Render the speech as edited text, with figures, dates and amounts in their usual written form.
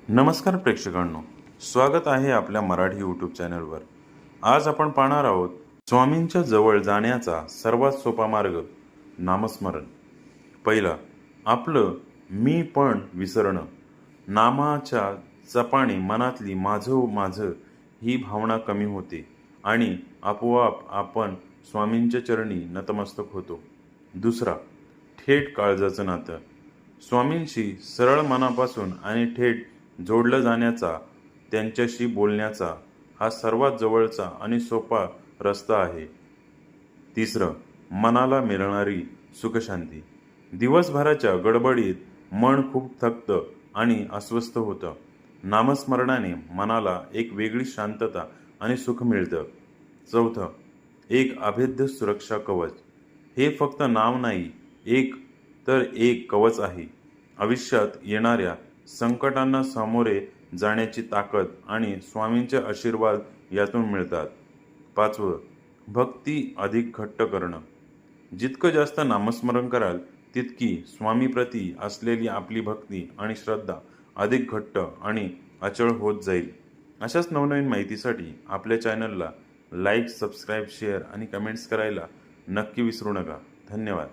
नमस्कार प्रेक्षकांनो, स्वागत आहे आपल्या मराठी यूट्यूब चॅनलवर। आज आपण पाहणार आहोत स्वामींच्या जवळ जाण्याचा सर्वात सोपा मार्ग, नामस्मरण। पहिला, आपलं मी पण विसरणं। नामाच्या जपाने मनातली माझं माझं ही भावना कमी होते आणि आपोआप आपण स्वामींच्या चरणी नतमस्तक होतो। दुसरा, थेट काळजाचं नातं। स्वामींशी सरळ मनापासून आणि थेट जोडलं जाण्याचा, त्यांच्याशी बोलण्याचा हा सर्वात जवळचा आणि सोपा रस्ता आहे। तिसरं, मनाला मिळणारी सुखशांती। दिवसभराच्या गडबडीत मन खूप थकतं आणि अस्वस्थ होतं। नामस्मरणाने मनाला एक वेगळी शांतता आणि सुख मिळतं। चौथं, एक अभेद्य सुरक्षा कवच। हे फक्त नाव नाही, एक कवच आहे। आयुष्यात येणाऱ्या संकटांना सामोरे जाण्याची ताकद आणि स्वामींचे आशीर्वाद यातून मिळतात। पाचवं, भक्ती अधिक घट्ट करणं। जितकं जास्त नामस्मरण कराल, तितकी स्वामीप्रती असलेली आपली भक्ती आणि श्रद्धा अधिक घट्ट आणि अचळ होत जाईल। अशाच नवनवीन माहितीसाठी आपल्या चॅनलला लाईक, सबस्क्राईब, शेअर आणि कमेंट्स करायला नक्की विसरू नका। धन्यवाद।